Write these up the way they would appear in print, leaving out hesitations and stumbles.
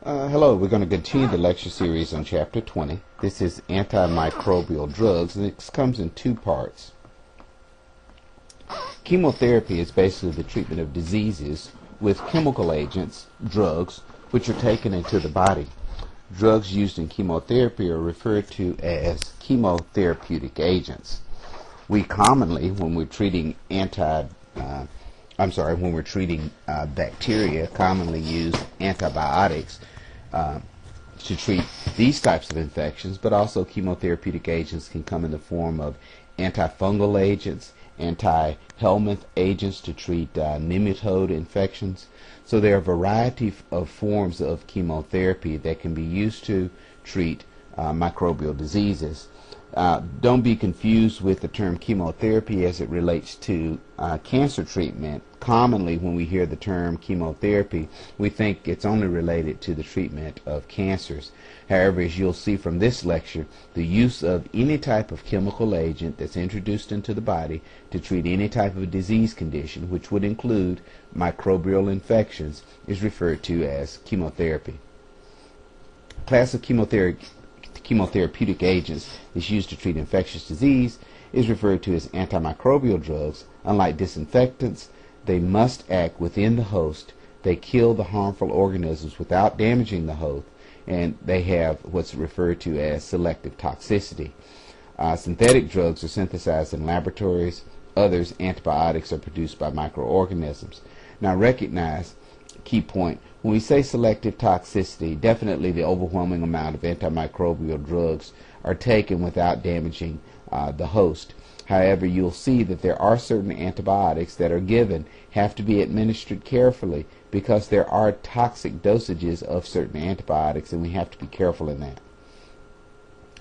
Hello, we're going to continue the lecture series on Chapter 20. This is antimicrobial drugs, and it comes in two parts. Chemotherapy is basically the treatment of diseases with chemical agents, drugs, which are taken into the body. Drugs used in chemotherapy are referred to as chemotherapeutic agents. We commonly, when we're treating bacteria, commonly use antibiotics to treat these types of infections, but also chemotherapeutic agents can come in the form of antifungal agents, anti-helminth agents to treat nematode infections. So there are a variety of forms of chemotherapy that can be used to treat microbial diseases. Don't be confused with the term chemotherapy as it relates to cancer treatment. Commonly, when we hear the term chemotherapy, we think it's only related to the treatment of cancers. However, as you'll see from this lecture, the use of any type of chemical agent that's introduced into the body to treat any type of disease condition, which would include microbial infections, is referred to as chemotherapy. A class of chemotherapeutic agents is used to treat infectious disease is referred to as antimicrobial drugs. Unlike disinfectants, they must act within the host. They kill the harmful organisms without damaging the host, and they have what's referred to as selective toxicity. Synthetic drugs are synthesized in laboratories. Others, antibiotics, are produced by microorganisms. Now recognize, key point, when we say selective toxicity, definitely the overwhelming amount of antimicrobial drugs are taken without damaging the host. However, you'll see that there are certain antibiotics that are given, have to be administered carefully because there are toxic dosages of certain antibiotics, and we have to be careful in that.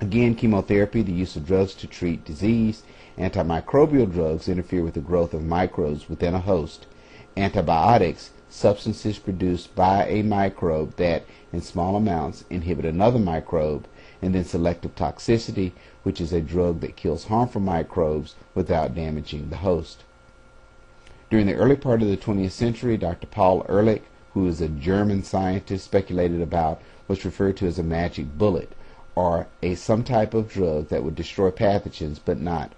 Again, chemotherapy, the use of drugs to treat disease. Antimicrobial drugs interfere with the growth of microbes within a host. Antibiotics, substances produced by a microbe that, in small amounts, inhibit another microbe. And then selective toxicity, which is a drug that kills harmful microbes without damaging the host. During the early part of the 20th century, Dr. Paul Ehrlich, who is a German scientist, speculated about what's referred to as a magic bullet, or some type of drug that would destroy pathogens but not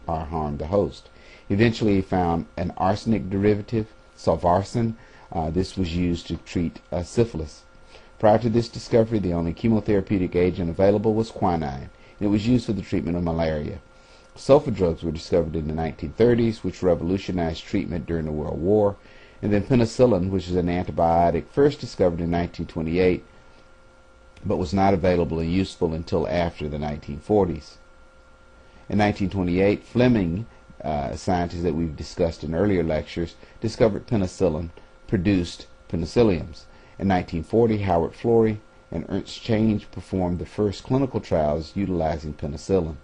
harm the host. Eventually he found an arsenic derivative, sulfarsen. This was used to treat syphilis. Prior to this discovery, the only chemotherapeutic agent available was quinine. It was used for the treatment of malaria. Sulfa drugs were discovered in the 1930s, which revolutionized treatment during the World War. And then penicillin, which is an antibiotic first discovered in 1928, but was not available and useful until after the 1940s. In 1928, Fleming, a scientist that we've discussed in earlier lectures, discovered penicillin, produced penicilliums. In 1940, Howard Florey and Ernst Change performed the first clinical trials utilizing penicillin.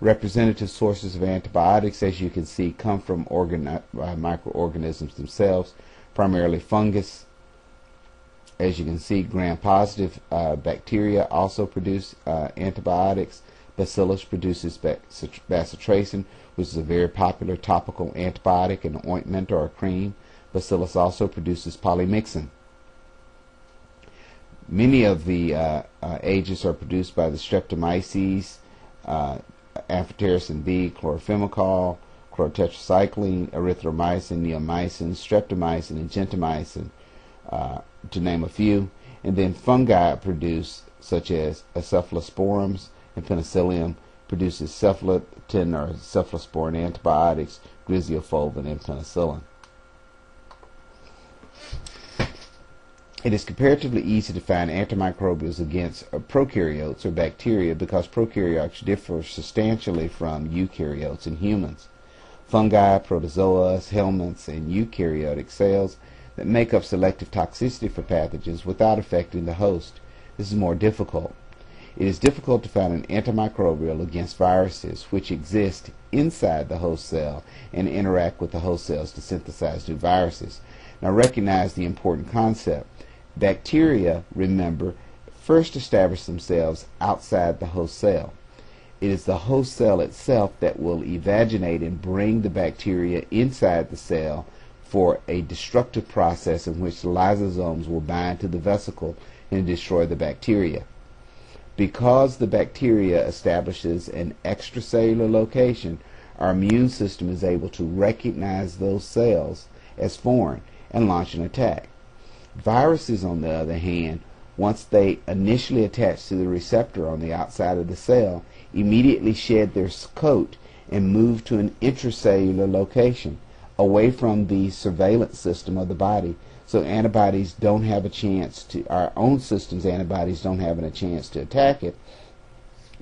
Representative sources of antibiotics, as you can see, come from microorganisms themselves, primarily fungus. As you can see, gram-positive bacteria also produce antibiotics. Bacillus produces bacitracin, which is a very popular topical antibiotic in an ointment or a cream. Bacillus also produces polymyxin. Many of the agents are produced by the streptomyces, amphotericin B, chloramphenicol, chlorotetracycline, erythromycin, neomycin, streptomycin, and gentamicin, to name a few. And then fungi produce, such as cephalosporins, and penicillium produces cephalotin or cephalosporin antibiotics, griseofulvin, and penicillin. It is comparatively easy to find antimicrobials against prokaryotes or bacteria because prokaryotes differ substantially from eukaryotes in humans. Fungi, protozoa, helminths, and eukaryotic cells that make up selective toxicity for pathogens without affecting the host. This is more difficult. It is difficult to find an antimicrobial against viruses which exist inside the host cell and interact with the host cells to synthesize new viruses. Now recognize the important concept. Bacteria, remember, first establish themselves outside the host cell. It is the host cell itself that will evaginate and bring the bacteria inside the cell for a destructive process in which the lysosomes will bind to the vesicle and destroy the bacteria. Because the bacteria establishes an extracellular location, our immune system is able to recognize those cells as foreign and launch an attack. Viruses, on the other hand, once they initially attach to the receptor on the outside of the cell, immediately shed their coat and move to an intracellular location, away from the surveillance system of the body. So antibodies don't have a chance to, our own system's antibodies don't have a chance to attack it.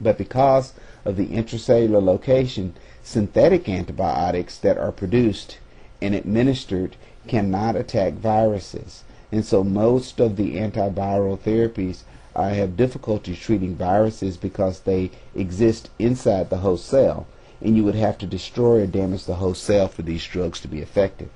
But because of the intracellular location, synthetic antibiotics that are produced and administered cannot attack viruses. And so most of the antiviral therapies have difficulty treating viruses because they exist inside the host cell, and you would have to destroy or damage the host cell for these drugs to be effective.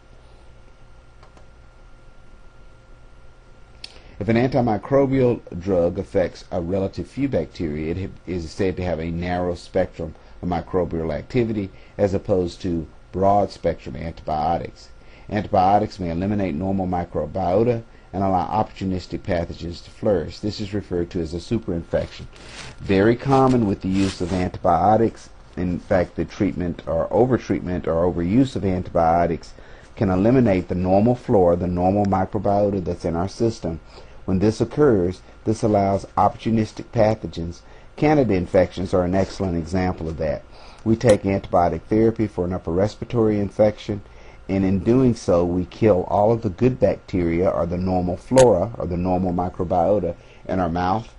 If an antimicrobial drug affects a relative few bacteria, it is said to have a narrow spectrum of microbial activity as opposed to broad spectrum antibiotics. Antibiotics may eliminate normal microbiota and allow opportunistic pathogens to flourish. This is referred to as a superinfection. Very common with the use of antibiotics. In fact, the treatment or overtreatment or overuse of antibiotics can eliminate the normal flora, the normal microbiota that's in our system. When this occurs, this allows opportunistic pathogens. Candida infections are an excellent example of that. We take antibiotic therapy for an upper respiratory infection, and in doing so, we kill all of the good bacteria or the normal flora or the normal microbiota in our mouth,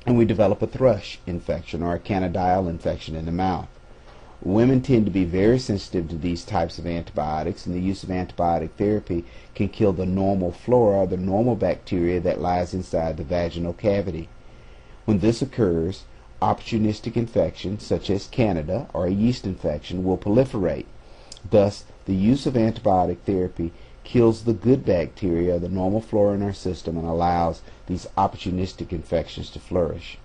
and we develop a thrush infection or a candidial infection in the mouth. Women tend to be very sensitive to these types of antibiotics, and the use of antibiotic therapy can kill the normal flora or the normal bacteria that lies inside the vaginal cavity. When this occurs, opportunistic infections such as Candida or a yeast infection will proliferate. Thus, the use of antibiotic therapy kills the good bacteria, the normal flora in our system, and allows these opportunistic infections to flourish.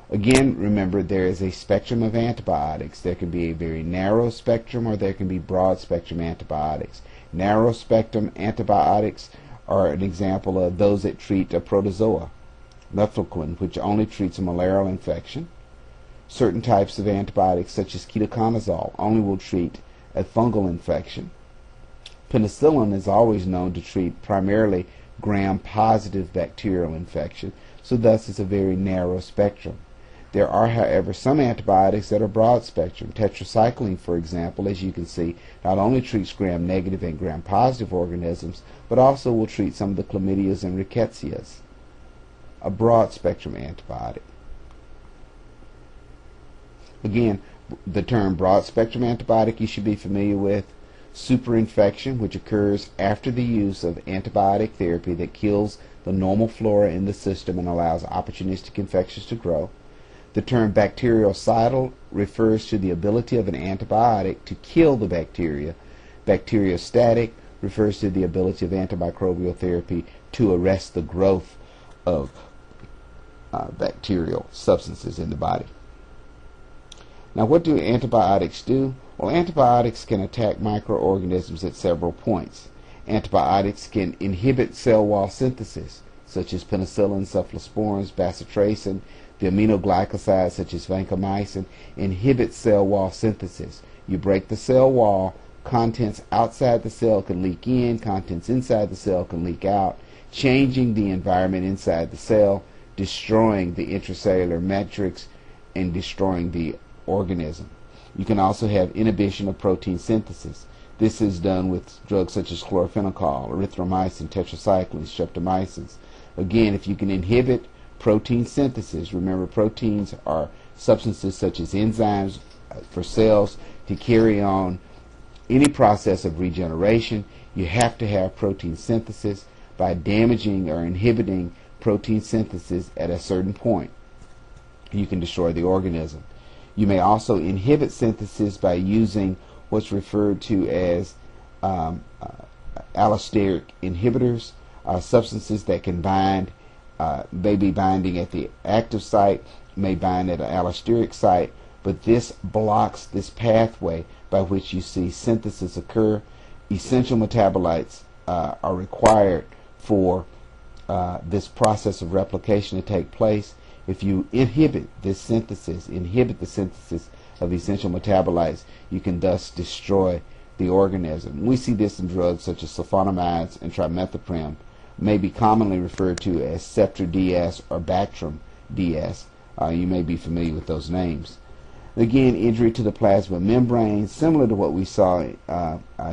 Again, remember, there is a spectrum of antibiotics. There can be a very narrow spectrum or there can be broad spectrum antibiotics. Narrow spectrum antibiotics are an example of those that treat a protozoa. Mefloquine, which only treats a malarial infection. Certain types of antibiotics, such as ketoconazole, only will treat a fungal infection. Penicillin is always known to treat primarily gram-positive bacterial infection, so thus it's a very narrow spectrum. There are, however, some antibiotics that are broad spectrum. Tetracycline, for example, as you can see, not only treats gram-negative and gram-positive organisms, but also will treat some of the chlamydias and rickettsias. A broad spectrum antibiotic. Again, the term broad spectrum antibiotic you should be familiar with. Superinfection, which occurs after the use of antibiotic therapy that kills the normal flora in the system and allows opportunistic infections to grow. The term bactericidal refers to the ability of an antibiotic to kill the bacteria. Bacteriostatic refers to the ability of antimicrobial therapy to arrest the growth of bacterial substances in the body. Now, what do antibiotics do? Well, antibiotics can attack microorganisms at several points. Antibiotics can inhibit cell wall synthesis, such as penicillin, cephalosporins, bacitracin. The aminoglycosides, such as vancomycin, inhibit cell wall synthesis. You break the cell wall, contents outside the cell can leak in, contents inside the cell can leak out, changing the environment inside the cell, destroying the intracellular matrix, and destroying the organism. You can also have inhibition of protein synthesis. This is done with drugs such as chloramphenicol, erythromycin, tetracyclines, streptomycins. Again, if you can inhibit protein synthesis, remember proteins are substances such as enzymes for cells to carry on any process of regeneration. You have to have protein synthesis. By damaging or inhibiting protein synthesis at a certain point, you can destroy the organism. You may also inhibit synthesis by using what's referred to as allosteric inhibitors, substances that can bind, may be binding at the active site, may bind at an allosteric site, but this blocks this pathway by which you see synthesis occur. essential metabolites are required for this process of replication to take place. If you inhibit the synthesis of essential metabolites, you can thus destroy the organism. We see this in drugs such as sulfonamides and trimethoprim, may be commonly referred to as Scepter DS or Bactrim DS. You may be familiar with those names. Again, injury to the plasma membrane, similar to what we saw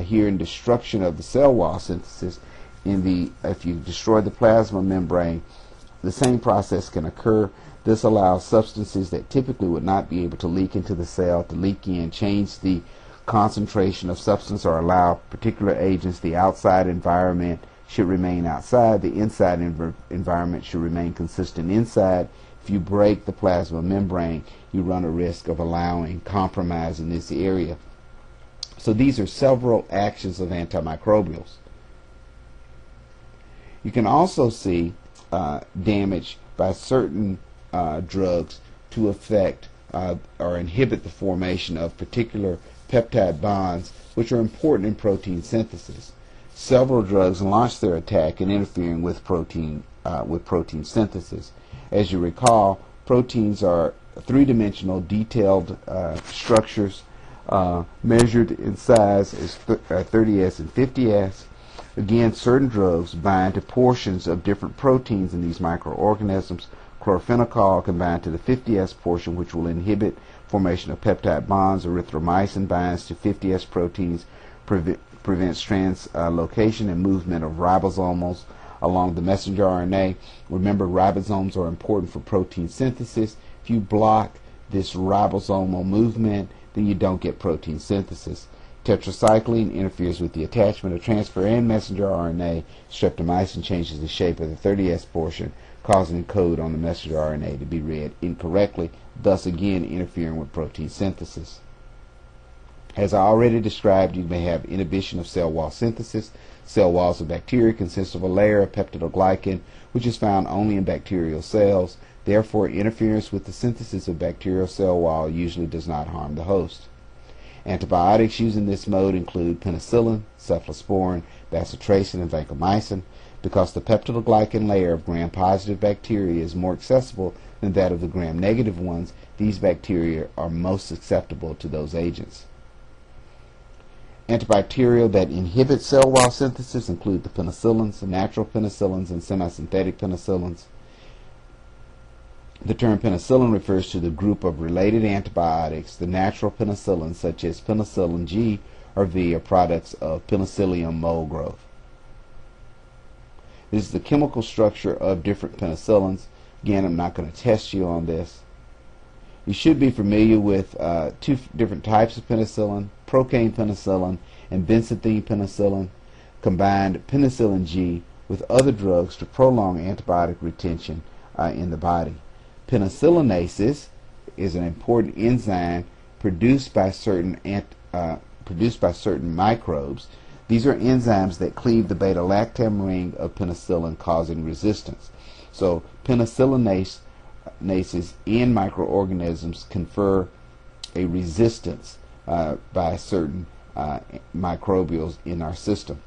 here in destruction of the cell wall synthesis. If you destroy the plasma membrane, the same process can occur. This allows substances that typically would not be able to leak into the cell to leak in, change the concentration of substance, or allow particular agents. The outside environment should remain outside. The inside environment should remain consistent inside. If you break the plasma membrane, you run a risk of allowing compromise in this area. So these are several actions of antimicrobials. You can also see damage by certain drugs to affect or inhibit the formation of particular peptide bonds, which are important in protein synthesis. Several drugs launch their attack in interfering with protein synthesis. As you recall, proteins are three-dimensional, detailed structures measured in size as 30s and 50s. Again, certain drugs bind to portions of different proteins in these microorganisms. Chlorphenicol can bind to the 50s portion, which will inhibit formation of peptide bonds. Erythromycin binds to 50s proteins, prevents translocation and movement of ribosomals along the messenger RNA. Remember, ribosomes are important for protein synthesis. If you block this ribosomal movement, then you don't get protein synthesis. Tetracycline interferes with the attachment of transfer and messenger RNA. Streptomycin changes the shape of the 30S portion, causing code on the messenger RNA to be read incorrectly, thus again interfering with protein synthesis. As I already described, you may have inhibition of cell wall synthesis. Cell walls of bacteria consist of a layer of peptidoglycan, which is found only in bacterial cells. Therefore, interference with the synthesis of bacterial cell wall usually does not harm the host. Antibiotics used in this mode include penicillin, cephalosporin, bacitracin, and vancomycin. Because the peptidoglycan layer of gram-positive bacteria is more accessible than that of the gram-negative ones, these bacteria are most susceptible to those agents. Antibacterial that inhibit cell wall synthesis include the penicillins, the natural penicillins, and semisynthetic penicillins. The term penicillin refers to the group of related antibiotics. The natural penicillins, such as penicillin G or V, are products of Penicillium mold growth. This is the chemical structure of different penicillins. Again, I'm not going to test you on this. You should be familiar with two different types of penicillin, procaine penicillin and benzathine penicillin. Combined penicillin G with other drugs to prolong antibiotic retention in the body. Penicillinases is an important enzyme produced by certain microbes. These are enzymes that cleave the beta-lactam ring of penicillin, causing resistance. So penicillinases in microorganisms confer a resistance by certain microbials in our system.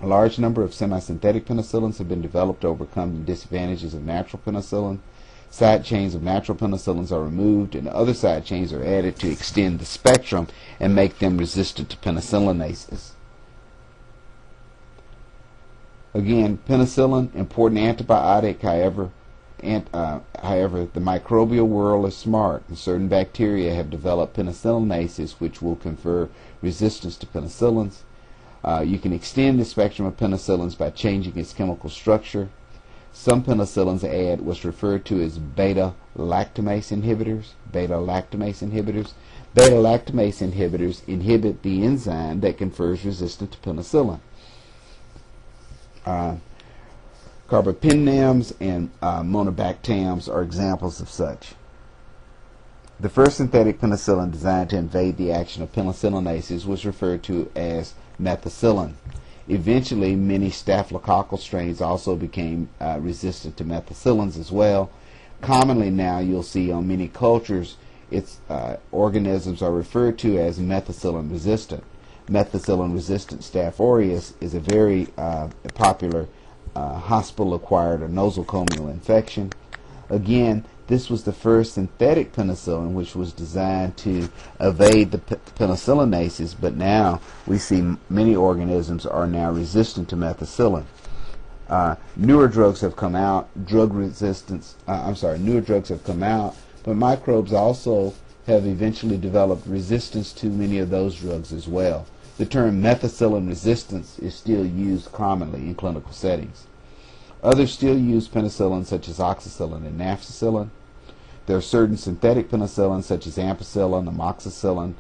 A large number of semisynthetic penicillins have been developed to overcome the disadvantages of natural penicillin. Side chains of natural penicillins are removed, and other side chains are added to extend the spectrum and make them resistant to penicillinases. Again, penicillin, important antibiotic. However, the microbial world is smart, and certain bacteria have developed penicillinases, which will confer resistance to penicillins. You can extend the spectrum of penicillins by changing its chemical structure. Some penicillins add what's referred to as beta-lactamase inhibitors. Beta-lactamase inhibitors inhibit the enzyme that confers resistance to penicillin. Carbapenems and monobactams are examples of such. The first synthetic penicillin designed to invade the action of penicillinases was referred to as methicillin. Eventually, many staphylococcal strains also became resistant to methicillins as well. Commonly now, you'll see on many cultures, its organisms are referred to as methicillin resistant. Methicillin-resistant Staph aureus is a very popular hospital-acquired or nosocomial infection. Again, this was the first synthetic penicillin which was designed to evade the penicillinases, but now we see many organisms are now resistant to methicillin. Newer drugs have come out, newer drugs have come out, but microbes also have eventually developed resistance to many of those drugs as well. The term methicillin resistance is still used commonly in clinical settings. Others still use penicillin such as oxacillin and nafcillin. There are certain synthetic penicillins such as ampicillin, amoxicillin,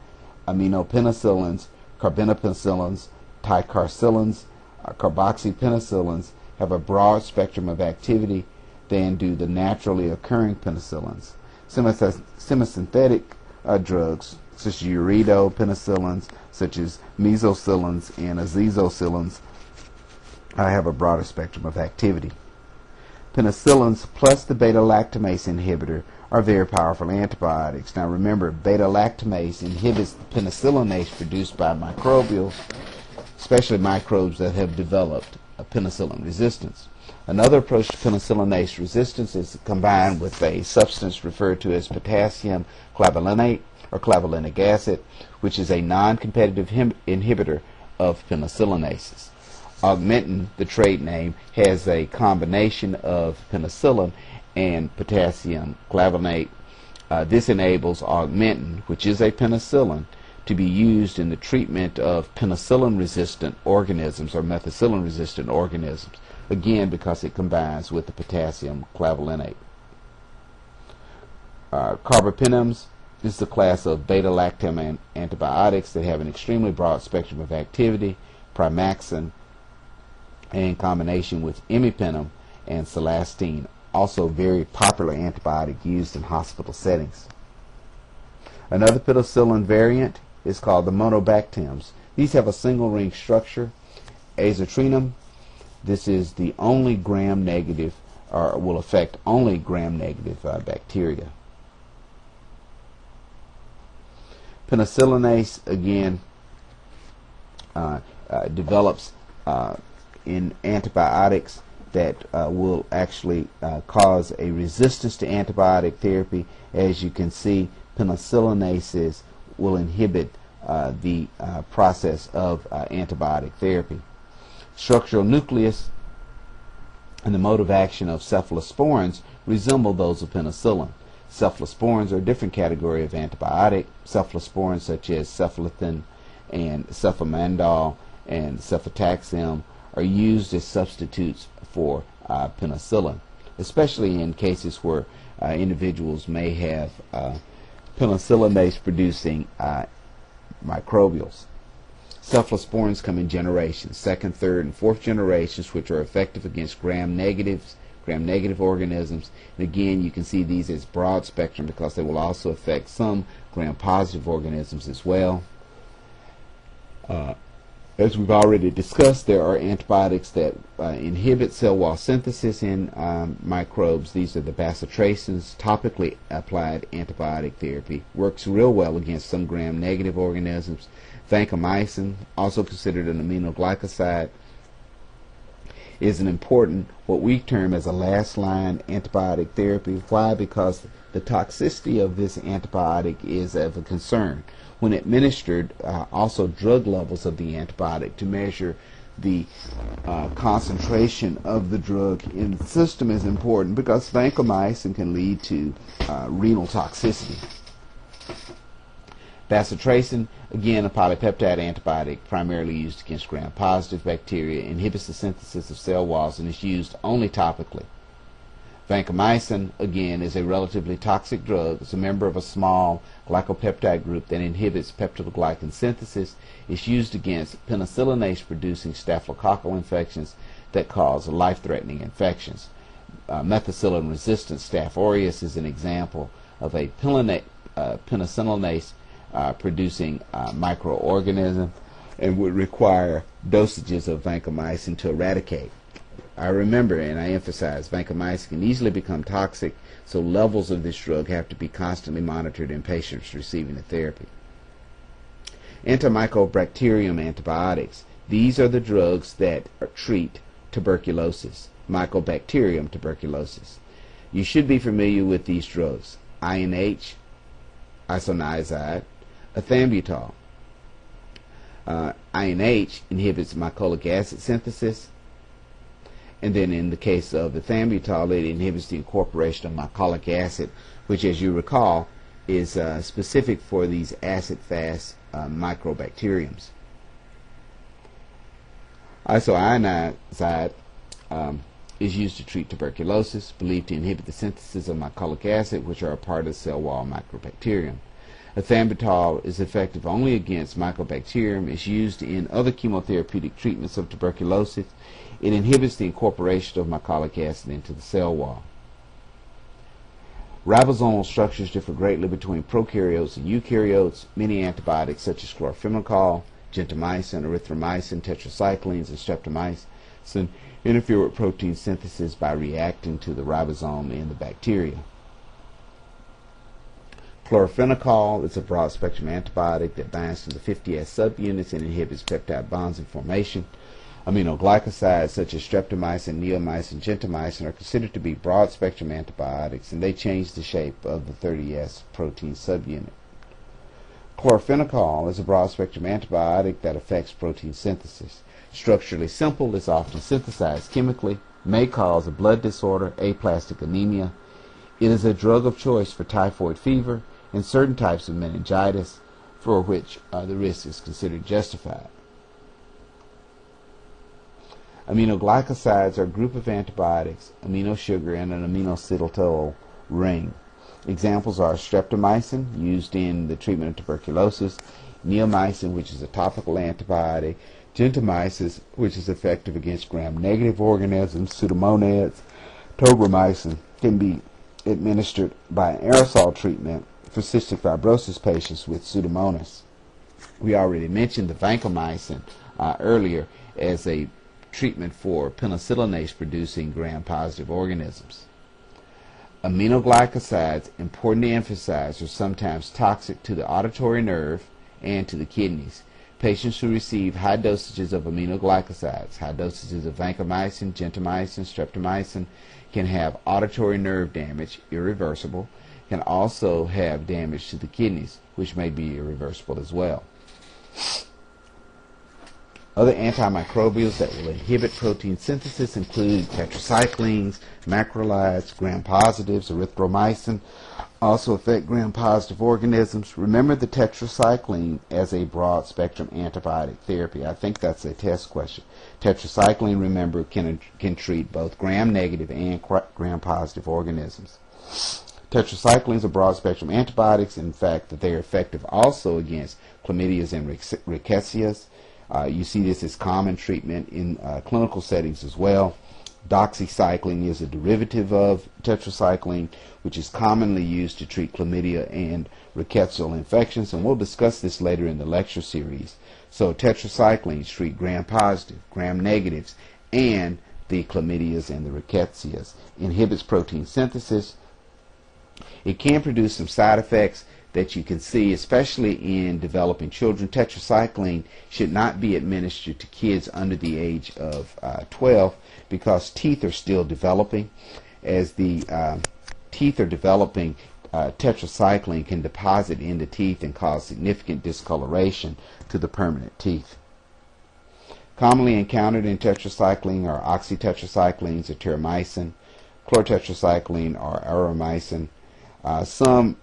aminopenicillins, carbenopenicillins, ticarcillins, carboxypenicillins have a broad spectrum of activity than do the naturally occurring penicillins. Semisynthetic drugs such as uridopenicillins, such as mesocillins and azizocillins have a broader spectrum of activity. Penicillins plus the beta-lactamase inhibitor are very powerful antibiotics. Now remember, beta-lactamase inhibits the penicillinase produced by microbials, especially microbes that have developed a penicillin resistance. Another approach to penicillinase resistance is combined with a substance referred to as potassium clavulinate or clavulinic acid, which is a non-competitive inhibitor of penicillinases. Augmentin, the trade name, has a combination of penicillin and potassium clavulinate. This enables augmentin, which is a penicillin, to be used in the treatment of penicillin-resistant organisms or methicillin-resistant organisms, again because it combines with the potassium clavulinate. Carbapenems is the class of beta-lactam antibiotics that have an extremely broad spectrum of activity. Primaxin, in combination with imipenem and celastine, also very popular antibiotic used in hospital settings. Another penicillin variant is called the monobactams. These have a single ring structure. Azathioprine, this is the only gram-negative, or will affect only gram-negative bacteria. Penicillinase, again, develops in antibiotics that will actually cause a resistance to antibiotic therapy. As you can see, penicillinases will inhibit the process of antibiotic therapy. Structural nucleus and the mode of action of cephalosporins resemble those of penicillin. Cephalosporins are a different category of antibiotic. Cephalosporins such as cephalothin and cefamandol and cefotaxime are used as substitutes for penicillin, especially in cases where individuals may have penicillinase producing microbials. Cephalosporins come in generations, second, third, and fourth generations, which are effective against gram-negative organisms. And again, you can see these as broad spectrum because they will also affect some gram-positive organisms as well. As we've already discussed, there are antibiotics that inhibit cell wall synthesis in microbes. These are the bacitracins. Topically applied antibiotic therapy works real well against some gram-negative organisms. Vancomycin, also considered an aminoglycoside, is an important, what we term as a last-line antibiotic therapy. Why? Because the toxicity of this antibiotic is of a concern. When administered, also drug levels of the antibiotic to measure the concentration of the drug in the system is important, because vancomycin can lead to renal toxicity. Bacitracin, again a polypeptide antibiotic primarily used against gram-positive bacteria, inhibits the synthesis of cell walls and is used only topically. Vancomycin, again, is a relatively toxic drug. It's a member of a small glycopeptide group that inhibits peptidoglycan synthesis. It's used against penicillinase-producing staphylococcal infections that cause life-threatening infections. Methicillin-resistant Staph aureus is an example of a penicillinase-producing microorganism and would require dosages of vancomycin to eradicate. I remember, and I emphasize, vancomycin can easily become toxic, so levels of this drug have to be constantly monitored in patients receiving the therapy. Antimycobacterium antibiotics. These are the drugs that treat tuberculosis, Mycobacterium tuberculosis. You should be familiar with these drugs: INH, isoniazid, ethambutol. INH inhibits mycolic acid synthesis, and then in the case of ethambutol, it inhibits the incorporation of mycolic acid, which, as you recall, is specific for these acid-fast microbacteriums. Isoniazid is used to treat tuberculosis, believed to inhibit the synthesis of mycolic acid, which are a part of the cell wall microbacterium. Ethambutol is effective only against Mycobacterium. It's used in other chemotherapeutic treatments of tuberculosis. It inhibits the incorporation of mycolic acid into the cell wall. Ribosomal structures differ greatly between prokaryotes and eukaryotes. Many antibiotics such as chloramphenicol, gentamicin, erythromycin, tetracyclines, and streptomycin interfere with protein synthesis by reacting to the ribosome in the bacteria. Chloramphenicol is a broad-spectrum antibiotic that binds to the 50S subunits and inhibits peptide bonds and formation. Aminoglycosides such as streptomycin, neomycin, gentamicin are considered to be broad-spectrum antibiotics, and they change the shape of the 30S protein subunit. Chloramphenicol is a broad-spectrum antibiotic that affects protein synthesis. Structurally simple, is often synthesized chemically, may cause a blood disorder, aplastic anemia. It is a drug of choice for typhoid fever and certain types of meningitis, for which the risk is considered justified. Aminoglycosides are a group of antibiotics, amino sugar, and an aminoacetyltyl ring. Examples are streptomycin, used in the treatment of tuberculosis, neomycin, which is a topical antibiotic, gentamicin, which is effective against gram-negative organisms, pseudomonads. Tobramycin can be administered by an aerosol treatment for cystic fibrosis patients with Pseudomonas. We already mentioned the vancomycin earlier as a treatment for penicillinase producing gram-positive organisms. Aminoglycosides, important to emphasize, are sometimes toxic to the auditory nerve and to the kidneys. Patients who receive high dosages of aminoglycosides, high dosages of vancomycin, gentamicin, streptomycin, can have auditory nerve damage, irreversible, can also have damage to the kidneys, which may be irreversible as well. Other antimicrobials that will inhibit protein synthesis include tetracyclines, macrolides, gram-positives, erythromycin, also affect gram-positive organisms. Remember the tetracycline as a broad-spectrum antibiotic therapy. I think that's a test question. Tetracycline, remember, can treat both gram-negative and gram-positive organisms. Tetracyclines are broad-spectrum antibiotics. In fact, that they are effective also against chlamydias and rickettsias. You see this as common treatment in clinical settings as well. Doxycycline is a derivative of tetracycline, which is commonly used to treat chlamydia and rickettsial infections, and we'll discuss this later in the lecture series. So tetracyclines treat gram-positive, gram-negatives, and the chlamydias and the rickettsias. Inhibits protein synthesis. It can produce some side effects that you can see, especially in developing children. Tetracycline should not be administered to kids under the age of 12 because teeth are still developing. As the teeth are developing, tetracycline can deposit in the teeth and cause significant discoloration to the permanent teeth. Commonly encountered in tetracycline are oxytetracyclines or terramycin, chlortetracycline or auromycin. Some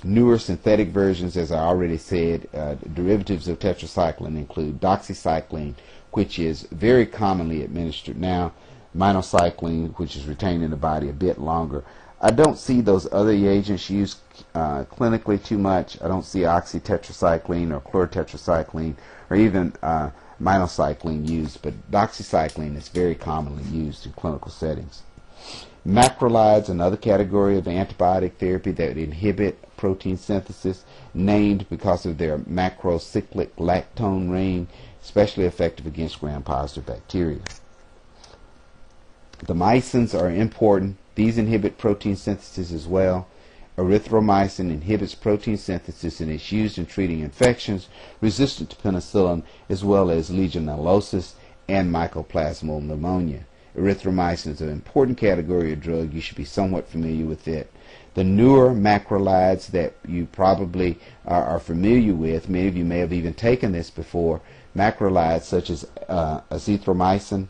newer synthetic versions, as I already said, derivatives of tetracycline include doxycycline, which is very commonly administered now, minocycline, which is retained in the body a bit longer. I don't see those other agents used clinically too much. I don't see oxytetracycline or chlortetracycline or even minocycline used, but doxycycline is very commonly used in clinical settings. Macrolides, another category of antibiotic therapy that inhibit protein synthesis, named because of their macrocyclic lactone ring, especially effective against gram-positive bacteria. The mycins are important. These inhibit protein synthesis as well. Erythromycin inhibits protein synthesis and is used in treating infections resistant to penicillin as well as legionellosis and mycoplasmal pneumonia. Erythromycin is an important category of drug. You should be somewhat familiar with it. The newer macrolides that you probably are familiar with, many of you may have even taken this before, macrolides such as azithromycin,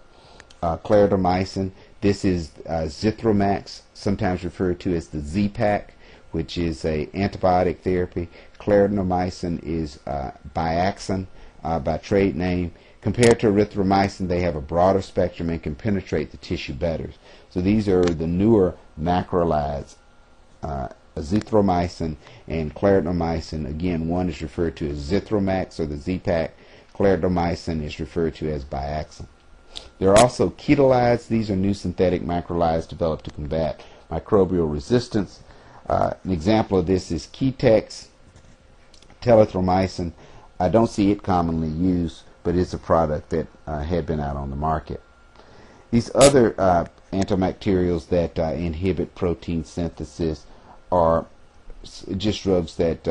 claridomycin. This is Zithromax, sometimes referred to as the Z-Pack, which is a antibiotic therapy. Claridomycin is Biaxin by trade name. Compared to erythromycin, they have a broader spectrum and can penetrate the tissue better. So these are the newer macrolides, azithromycin and claridomycin. Again, one is referred to as Zithromax or the Z-Pack. Claridomycin is referred to as Biaxin. There are also ketolides. These are new synthetic macrolides developed to combat microbial resistance. An example of this is Ketex, telithromycin. I don't see it commonly used, but it's a product that had been out on the market. These other antibacterials that inhibit protein synthesis are just drugs that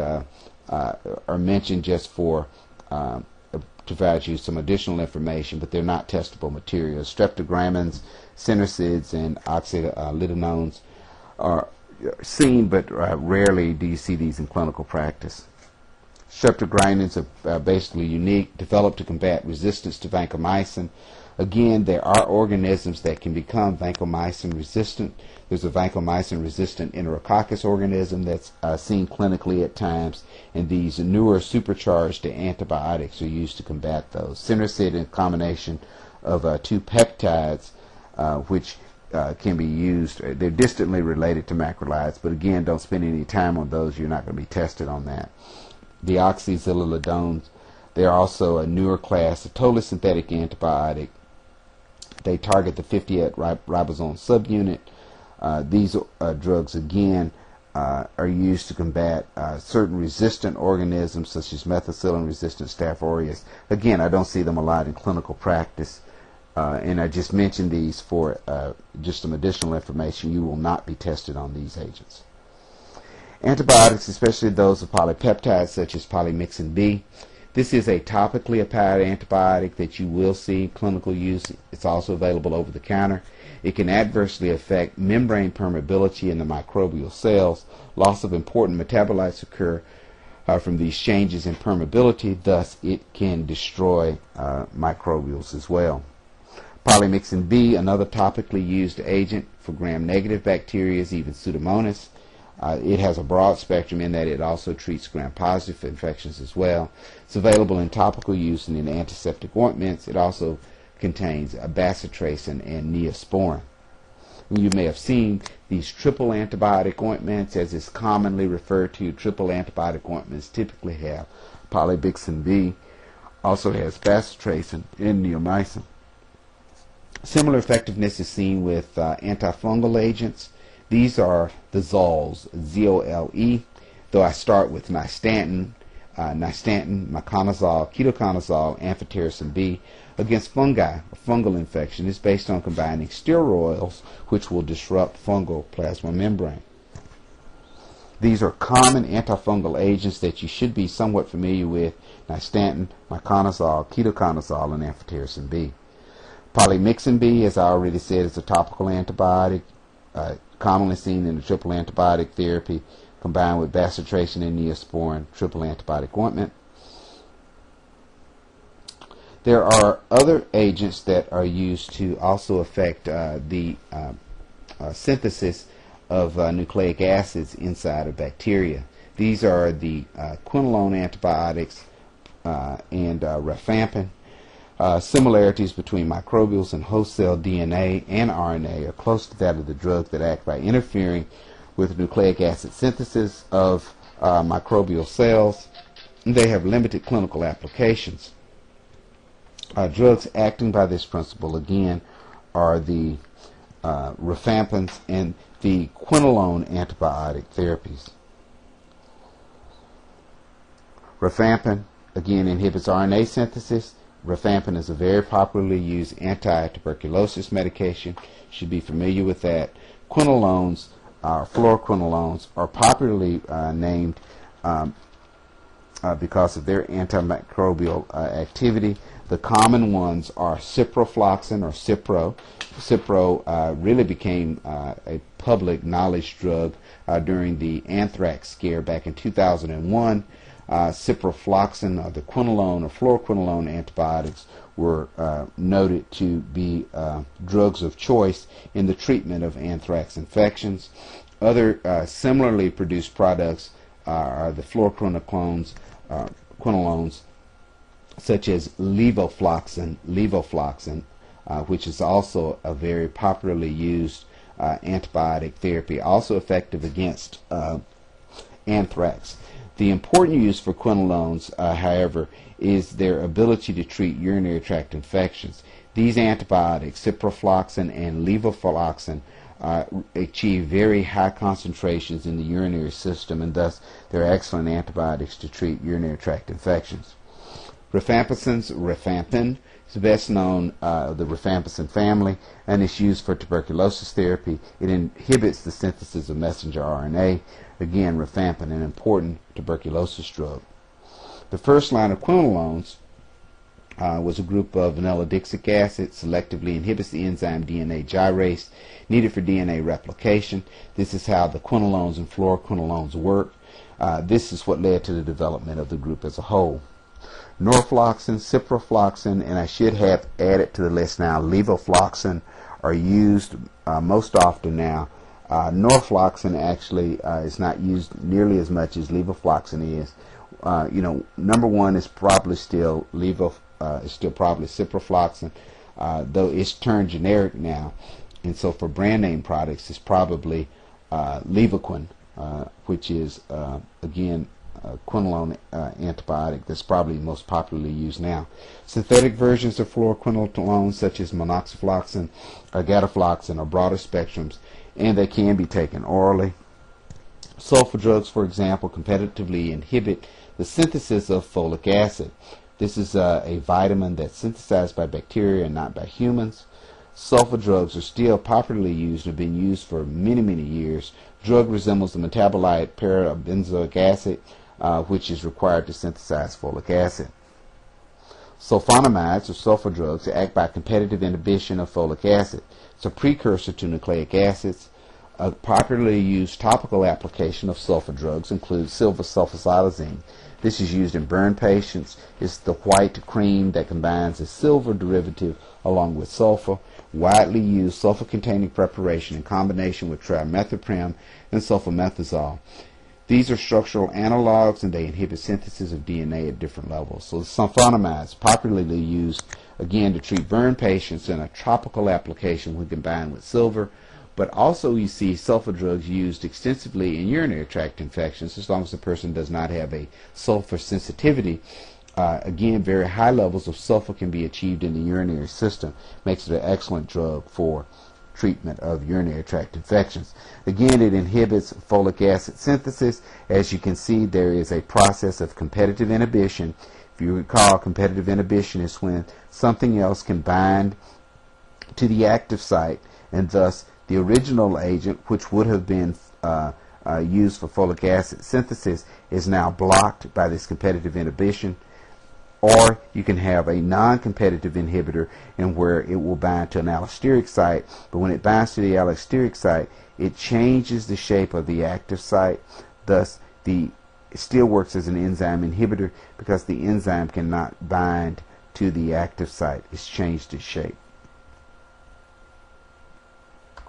are mentioned just for to provide you some additional information, but they're not testable materials. Streptogramins, synarcids, and oxylidinones are seen, but rarely do you see these in clinical practice. Streptogramins are basically unique, developed to combat resistance to vancomycin. Again, there are organisms that can become vancomycin resistant. There's a vancomycin resistant enterococcus organism that's seen clinically at times, and these newer supercharged antibiotics are used to combat those. Synarcid in combination of two peptides, which can be used. They're distantly related to macrolides, but again, don't spend any time on those. You're not going to be tested on that. The oxazolidinones, they're also a newer class, a totally synthetic antibiotic. They target the 58 ribosome subunit. These drugs, again, are used to combat certain resistant organisms such as methicillin-resistant Staph aureus. Again, I don't see them a lot in clinical practice, and I just mentioned these for just some additional information. You will not be tested on these agents. Antibiotics, especially those of polypeptides such as polymyxin B. This is a topically applied antibiotic that you will see in clinical use. It's also available over the counter. It can adversely affect membrane permeability in the microbial cells. Loss of important metabolites occur from these changes in permeability. Thus, it can destroy microbials as well. Polymyxin B, another topically used agent for gram-negative bacteria, even Pseudomonas. It has a broad spectrum in that it also treats gram-positive infections as well. It's available in topical use and in antiseptic ointments. It also contains bacitracin and neosporin. You may have seen these triple antibiotic ointments, as is commonly referred to. Triple antibiotic ointments typically have polymyxin B, also has bacitracin and neomycin. Similar effectiveness is seen with antifungal agents. These are the ZOLs, Z-O-L-E, though I start with nystatin, miconazole, ketoconazole, amphotericin B against fungi or fungal infection. Is based on combining steroids, which will disrupt fungal plasma membrane. These are common antifungal agents that you should be somewhat familiar with: nystatin, miconazole, ketoconazole, and amphotericin B. Polymyxin B, as I already said, is a topical antibiotic, commonly seen in the triple antibiotic therapy, combined with bacitracin and neosporin, triple antibiotic ointment. There are other agents that are used to also affect the synthesis of nucleic acids inside of bacteria. These are the quinolone antibiotics and rifampin. Similarities between microbials and host cell DNA and RNA are close to that of the drugs that act by interfering with nucleic acid synthesis of microbial cells. They have limited clinical applications. Drugs acting by this principle, again, are the rifampins and the quinolone antibiotic therapies. Rifampin, again, inhibits RNA synthesis. Rifampin is a very popularly used anti-tuberculosis medication. You should be familiar with that. Quinolones fluoroquinolones are popularly named because of their antimicrobial activity. The common ones are ciprofloxacin or Cipro. Cipro really became a public knowledge drug during the anthrax scare back in 2001. Ciprofloxacin, or the quinolone or fluoroquinolone antibiotics, were noted to be drugs of choice in the treatment of anthrax infections. Other similarly produced products are the fluoroquinolones, such as levofloxacin, which is also a very popularly used antibiotic therapy, also effective against anthrax. The important use for quinolones, however, is their ability to treat urinary tract infections. These antibiotics, ciprofloxacin and levofloxacin, achieve very high concentrations in the urinary system, and thus they're excellent antibiotics to treat urinary tract infections. Rifampin is best known the rifampicin family, and is used for tuberculosis therapy. It inhibits the synthesis of messenger RNA. Again, rifampin, an important tuberculosis drug. The first line of quinolones was a group of vanillodexic acid, selectively inhibits the enzyme DNA gyrase needed for DNA replication. This is how the quinolones and fluoroquinolones work. This is what led to the development of the group as a whole. Norfloxacin, ciprofloxacin, and I should have added to the list now, levofloxacin, are used most often now. Norfloxacin actually is not used nearly as much as levofloxacin is. Number one is probably still probably ciprofloxacin, though it's turned generic now, and so for brand name products it's probably Levaquin, which is again a quinolone antibiotic that's probably most popularly used now. Synthetic versions of fluoroquinolones such as monoxafloxacin or gatafloxacin are broader spectrums, and they can be taken orally. Sulfur drugs, for example, competitively inhibit the synthesis of folic acid. This is a vitamin that's synthesized by bacteria and not by humans. Sulfur drugs are still popularly used and have been used for many, many years. Drug resembles the metabolite parabenzoic acid, which is required to synthesize folic acid. Sulfonamides, or sulfur drugs, act by competitive inhibition of folic acid. It's a precursor to nucleic acids. A popularly used topical application of sulfur drugs includes silver sulfasalazine. This is used in burn patients. It's the white cream that combines a silver derivative along with sulfur. Widely used sulfur-containing preparation in combination with trimethoprim and sulfamethazole. These are structural analogs, and they inhibit synthesis of DNA at different levels. So the sulfonamides, popularly used again to treat burn patients in a topical application when combined with silver. But also you see sulfur drugs used extensively in urinary tract infections as long as the person does not have a sulfur sensitivity. Again, very high levels of sulfur can be achieved in the urinary system. Makes it an excellent drug for treatment of urinary tract infections. Again, it inhibits folic acid synthesis. As you can see, there is a process of competitive inhibition. If you recall, competitive inhibition is when something else can bind to the active site, and thus the original agent, which would have been used for folic acid synthesis, is now blocked by this competitive inhibition. Or you can have a non-competitive inhibitor, in where it will bind to an allosteric site, but when it binds to the allosteric site, it changes the shape of the active site. Thus, it still works as an enzyme inhibitor because the enzyme cannot bind to the active site. It's changed its shape.